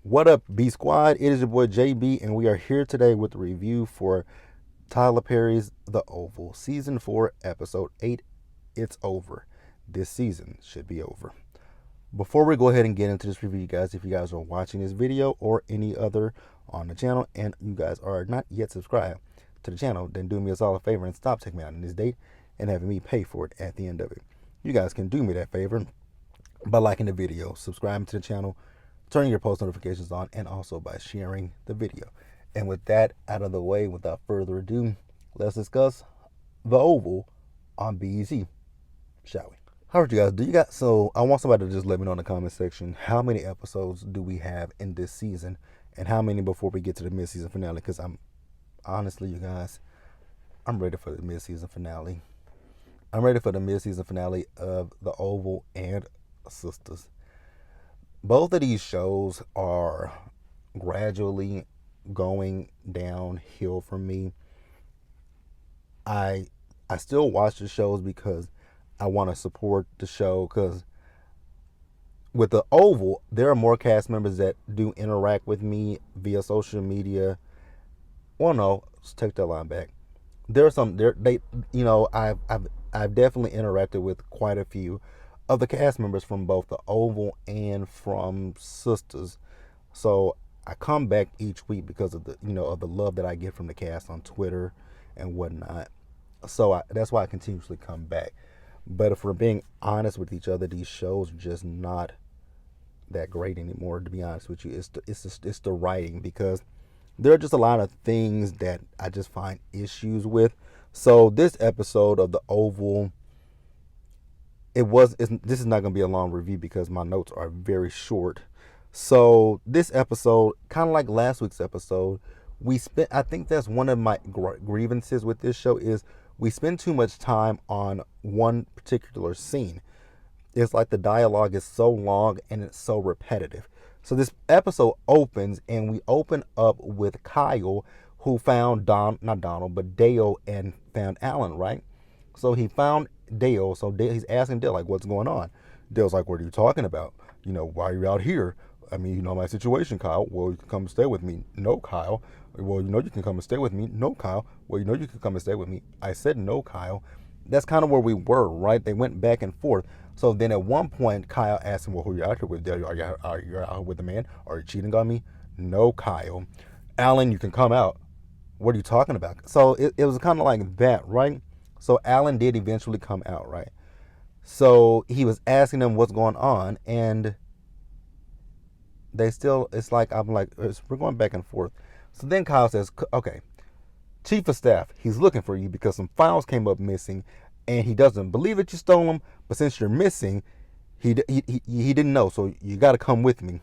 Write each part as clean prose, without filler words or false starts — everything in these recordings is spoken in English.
What up, B Squad? It is your boy JB, and we are here today with a review for Tyler Perry's The Oval, Season 4, Episode 8. It's over. This season should be over. Before we go ahead and get into this review, guys, if you guys are watching this video or any other on the channel and you guys are not yet subscribed to the channel, then do me a solid favor and stop taking me out on this date and having me pay for it at the end of it. You guys can do me that favor by liking the video, subscribing to the channel, turning your post notifications on, and also by sharing the video. And with that out of the way, without further ado, let's discuss The Oval on BET, shall we? How are you guys? So I want somebody to just let me know in the comment section, how many episodes do we have in this season, and how many before we get to the mid-season finale? Because I'm honestly, you guys, I'm ready for the mid-season finale. I'm ready for the mid-season finale of The Oval and Sisters. Both of these shows are gradually going downhill for me. I still watch the shows because I want to support the show, because with The Oval, there are more cast members that do interact with me via social media. Well, no, let's take that line back. There are some I've definitely interacted with quite a few of the cast members from both The Oval and from Sisters. So I come back each week because of the love that I get from the cast on Twitter and whatnot. So that's why I continuously come back. But if we're being honest with each other, these shows are just not that great anymore. To be honest with you, it's the writing, because there are just a lot of things that I just find issues with. So this episode of The Oval, this is not going to be a long review because my notes are very short. So this episode, kind of like last week's episode, I think that's one of my grievances with this show, is we spend too much time on one particular scene. It's like the dialogue is so long and it's so repetitive. So this episode opens, and we open up with Kyle, who found Dale, and found Alan, right? So he found Dale, so he's asking Dale, like, what's going on? Dale's like, what are you talking about? Why are you out here? I mean, my situation, Kyle. Well, you can come and stay with me. No, Kyle. Well, you can come and stay with me. No, Kyle. Well, you can come and stay with me. I said no, Kyle. That's kind of where we were, right? They went back and forth. So then at one point, Kyle asked him, well, who are you out here with? Dale, are you out here with a man? Are you cheating on me? No, Kyle. Alan, you can come out. What are you talking about? So it was kind of like that, right? So Alan did eventually come out, right? So he was asking them what's going on, and it's like, we're going back and forth. So then Kyle says, okay, Chief of Staff, he's looking for you because some files came up missing, and he doesn't believe that you stole them, but since you're missing, he didn't know, so you got to come with me.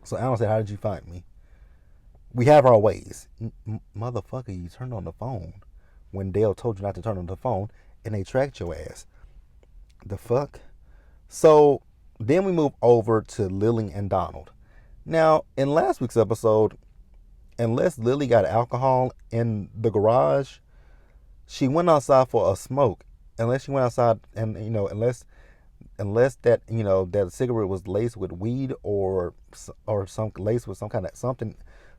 So Alan said, how did you find me? We have our ways. Motherfucker, you turned on the phone when Dale told you not to turn on the phone, and they tracked your ass. The fuck? So then we move over to Lily and Donald. Now, in last week's episode, unless Lily got alcohol in the garage, she went outside for a smoke. Unless she went outside and, unless that, that cigarette was laced with weed or some laced with some kind of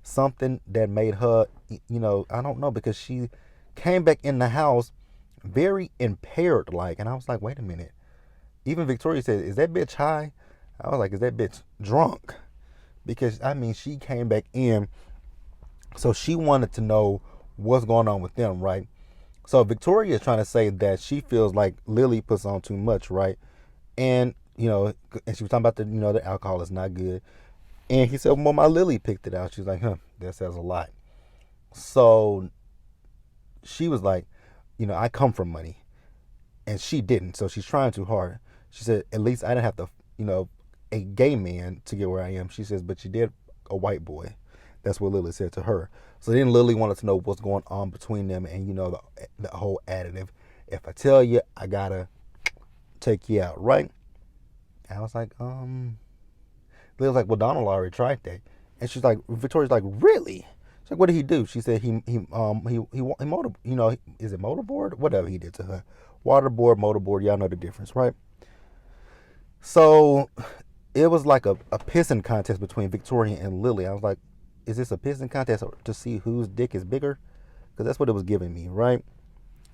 something that made her, I don't know, because she came back in the house very impaired like, and I was like, wait a minute. Even Victoria said, is that bitch high? I was like, is that bitch drunk? Because, she came back in, so she wanted to know what's going on with them, right? So Victoria is trying to say that she feels like Lily puts on too much, right? And, and she was talking about the alcohol is not good. And he said, well, my Lily picked it out. She's like, that says a lot. So she was like, I come from money. And she didn't. So she's trying too hard. She said, at least I didn't have to, a gay man to get where I am. She says, but you did a white boy. That's what Lily said to her. So then Lily wanted to know what's going on between them, and the whole additive. If I tell you, I gotta take you out, right? I was like, Lily's like, well, Donald already tried that, and she's like, Victoria's like, really? She's like, what did he do? She said he motor, is it motorboard? Whatever he did to her, waterboard, motorboard. Y'all know the difference, right? So it was like a pissing contest between Victoria and Lily. I was like, is this a pissing contest to see whose dick is bigger? Because that's what it was giving me, right?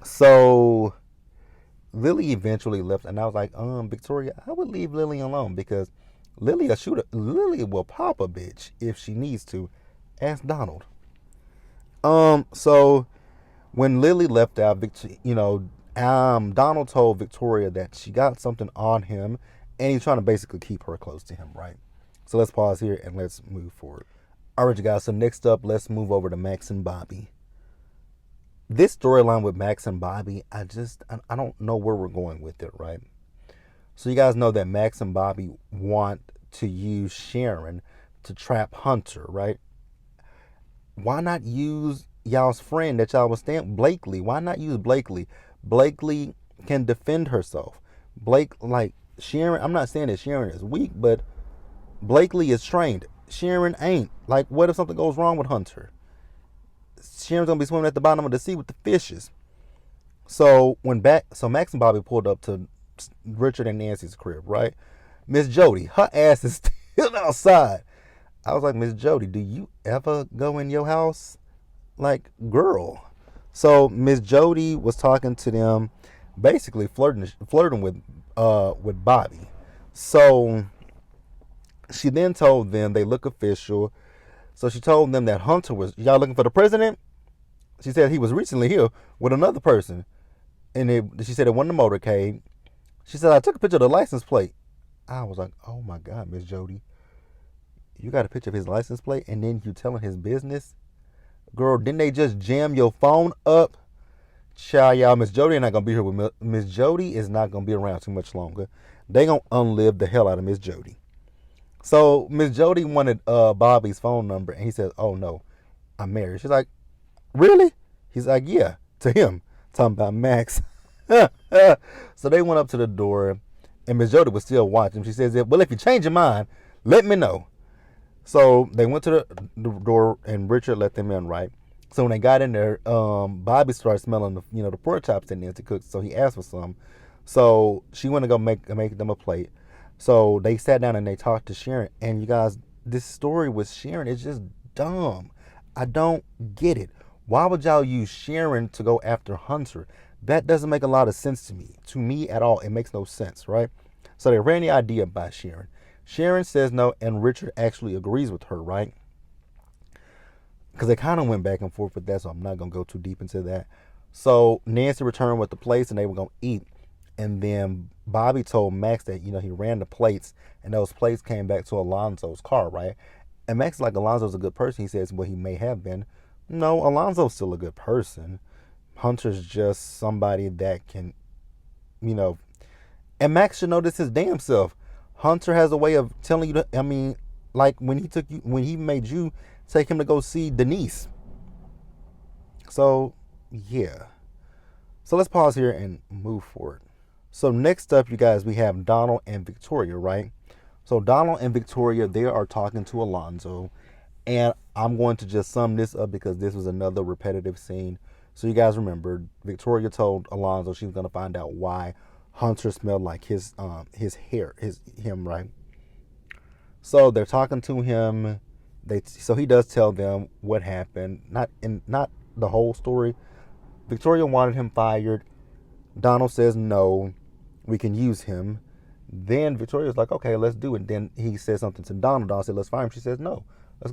So Lily eventually left, and I was like, Victoria, I would leave Lily alone because Lily a shooter. Lily will pop a bitch if she needs to. Ask Donald. So when Lily left out, Donald told Victoria that she got something on him, and he's trying to basically keep her close to him, right? So let's pause here and let's move forward. All right, you guys. So next up, let's move over to Max and Bobby. This storyline with Max and Bobby, I don't know where we're going with it, right? So you guys know that Max and Bobby want to use Sharon to trap Hunter, right? Why not use y'all's friend that y'all was staying, Blakely? Why not use Blakely? Blakely can defend herself. Sharon, I'm not saying that Sharon is weak, but Blakely is trained. Sharon ain't. Like, what if something goes wrong with Hunter? Sharon's gonna be swimming at the bottom of the sea with the fishes. So Max and Bobby pulled up to Richard and Nancy's crib, right? Miss Jody, her ass is still outside. I was like, Miss Jody, do you ever go in your house? Like, girl. So Miss Jody was talking to them, basically flirting with Bobby. So she then told them they look official. So she told them that Hunter was, y'all looking for the president? She said he was recently here with another person. And she said it wasn't a motorcade. She said, I took a picture of the license plate. I was like, oh my God, Miss Jody. You got a picture of his license plate and then you telling his business? Girl, didn't they just jam your phone up? Child, y'all, Miss Jody ain't not going to be here with Miss Jody is not going to be around too much longer. They going to unlive the hell out of Miss Jody. So Miss Jody wanted Bobby's phone number, and he says, oh no, I'm married. She's like, really? He's like, yeah, to him. Talking about Max. So they went up to the door, and Miss Jody was still watching. She says, well, if you change your mind, let me know. So they went to the door, and Richard let them in, right? So when they got in there, Bobby started smelling the pork chops that Nancy cooked. So he asked for some. So she went to go make them a plate. So they sat down and they talked to Sharon. And you guys, this story with Sharon is just dumb. I don't get it. Why would y'all use Sharon to go after Hunter? That doesn't make a lot of sense to me. To me at all, it makes no sense, right? So they ran the idea by Sharon. Sharon says no, and Richard actually agrees with her, right? Because they kind of went back and forth with that, so I'm not going to go too deep into that. So Nancy returned with the plates, and they were going to eat. And then Bobby told Max that, he ran the plates, and those plates came back to Alonzo's car, right? And Max is like, Alonzo's a good person. He says, well, he may have been. No, Alonzo's still a good person. Hunter's just somebody that can, and Max should know this his damn self. Hunter has a way of telling you like when he made you take him to go see Denise. So, yeah. So let's pause here and move forward. So next up, you guys, we have Donald and Victoria, right? So Donald and Victoria, they are talking to Alonzo. And I'm going to just sum this up because this was another repetitive scene. So you guys remember, Victoria told Alonzo she was going to find out why Hunter smelled like his hair, him, right? So they're talking to him. So he does tell them what happened. Not the whole story. Victoria wanted him fired. Donald says no, we can use him. Then Victoria's like, okay, let's do it. Then he says something to Donald. Donald said, let's fire him. She says no. Let's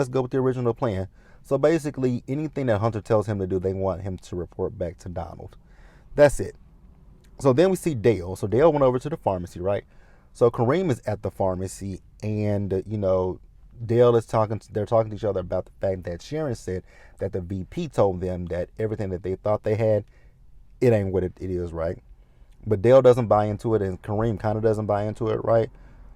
go with the original plan. So basically, anything that Hunter tells him to do, they want him to report back to Donald. That's it. So then we see Dale. So Dale went over to the pharmacy, right? So Kareem is at the pharmacy, and Dale is talking. They're talking to each other about the fact that Sharon said that the VP told them that everything that they thought they had, it ain't what it is, right? But Dale doesn't buy into it, and Kareem kind of doesn't buy into it, right?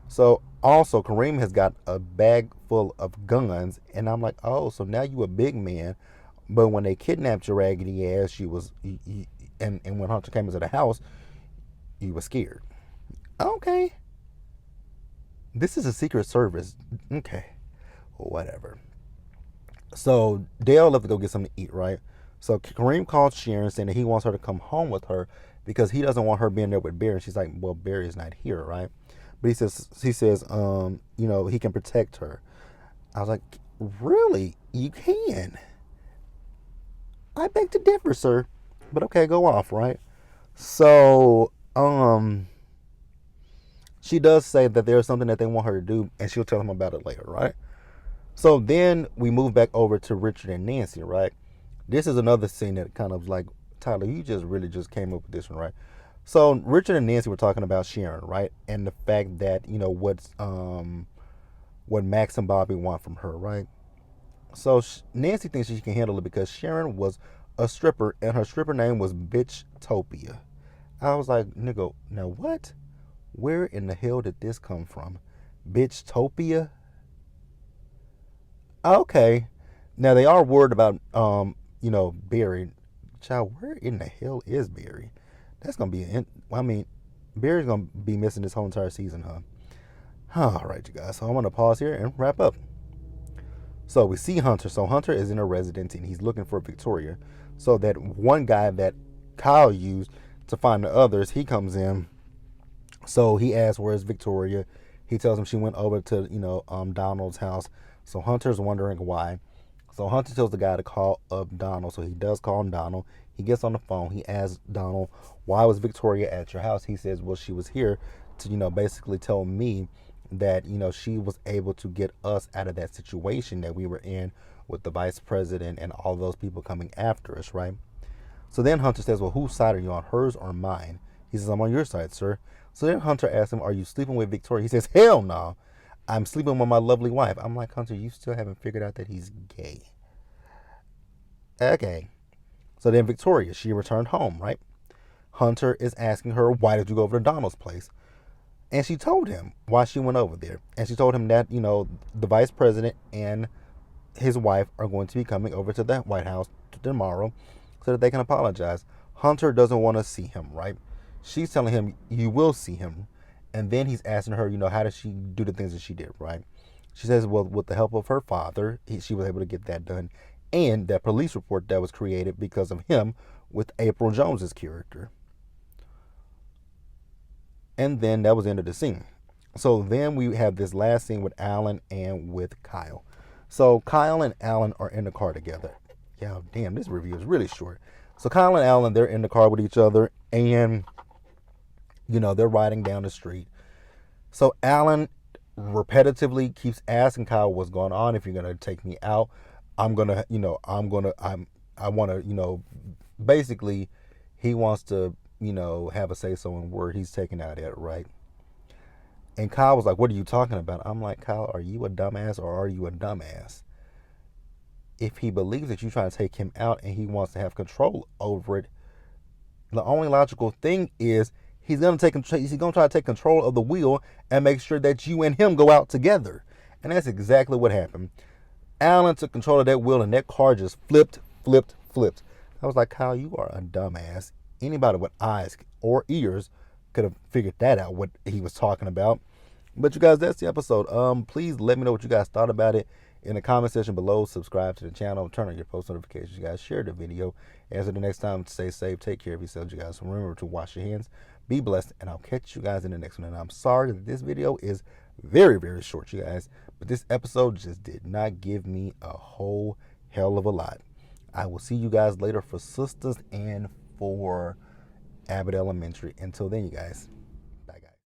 So also Kareem has got a bag full of guns, and I'm like, oh, so now you a big man. But when they kidnapped your raggedy ass, and when Hunter came into the house, you were scared. Okay. This is a secret service. Okay. Whatever. So Dale left to go get something to eat, right? So Kareem called Sharon saying that he wants her to come home with her because he doesn't want her being there with Barry. She's like, well, Barry's not here, right? But he says, he can protect her. I was like, really? You can? I beg to differ, sir. But okay, go off, right? So, she does say that there's something that they want her to do, and she'll tell him about it later, right? So then we move back over to Richard and Nancy, right? This is another scene that kind of like, Tyler, you just really just came up with this one, right? So Richard and Nancy were talking about Sharon, right? And the fact that, what Max and Bobby want from her, right? So Nancy thinks she can handle it because Sharon was a stripper and her stripper name was Bitchtopia. I was like, nigga, now what? Where in the hell did this come from? Bitchtopia? Okay. Now they are worried about Barry. Child, where in the hell is Barry? That's gonna be Barry's gonna be missing this whole entire season, huh? All right, you guys. So I'm gonna pause here and wrap up. So we see Hunter. So Hunter is in a residence and he's looking for Victoria. So that one guy that Kyle used to find the others, he comes in. So he asks, "Where's Victoria?" He tells him she went over to Donald's house. So Hunter's wondering why. So Hunter tells the guy to call up Donald. So he does call him Donald. He gets on the phone. He asks Donald, "Why was Victoria at your house?" He says, "Well, she was here to basically tell me that she was able to get us out of that situation that we were in with the vice president and all those people coming after us, right?" So then Hunter says, "Well, whose side are you on, hers or mine?" He says, "I'm on your side, sir." So then Hunter asks him, "Are you sleeping with Victoria?" He says, "Hell no. I'm sleeping with my lovely wife." I'm like, Hunter, you still haven't figured out that he's gay. Okay. So then Victoria, she returned home, right? Hunter is asking her, "Why did you go over to Donald's place?" And she told him why she went over there. And she told him that, the vice president and his wife are going to be coming over to the White House tomorrow so that they can apologize. Hunter doesn't want to see him, right? She's telling him, "You will see him." And then he's asking her, how did she do the things that she did, right? She says, well, with the help of her father, she was able to get that done. And that police report that was created because of him with April Jones's character. And then that was the end of the scene. So then we have this last scene with Alan and with Kyle. So Kyle and Alan are in the car together. Yeah, damn, this review is really short. So Kyle and Alan, they're in the car with each other, and they're riding down the street. So Alan repetitively keeps asking Kyle what's going on. If you're gonna take me out, I want to, basically, he wants to, have a say so in where he's taking out at, right? And Kyle was like, "What are you talking about?" I'm like, "Kyle, are you a dumbass or are you a dumbass? If he believes that you're trying to take him out and he wants to have control over it, the only logical thing is he's gonna try to take control of the wheel and make sure that you and him go out together." And that's exactly what happened. Alan took control of that wheel and that car just flipped. I was like, "Kyle, you are a dumbass." Anybody with eyes or ears could have figured that out, what he was talking about. But you guys, that's the episode. Please let me know what you guys thought about it in the comment section below. Subscribe to the channel, turn on your post notifications. You guys, share the video. And until the next time, stay safe, take care of yourselves, you guys. Remember to wash your hands, be blessed, and I'll catch you guys in the next one. And I'm sorry that this video is very, very short, you guys, but this episode just did not give me a whole hell of a lot. I will see you guys later for Sisters and for Abbott Elementary. Until then, you guys.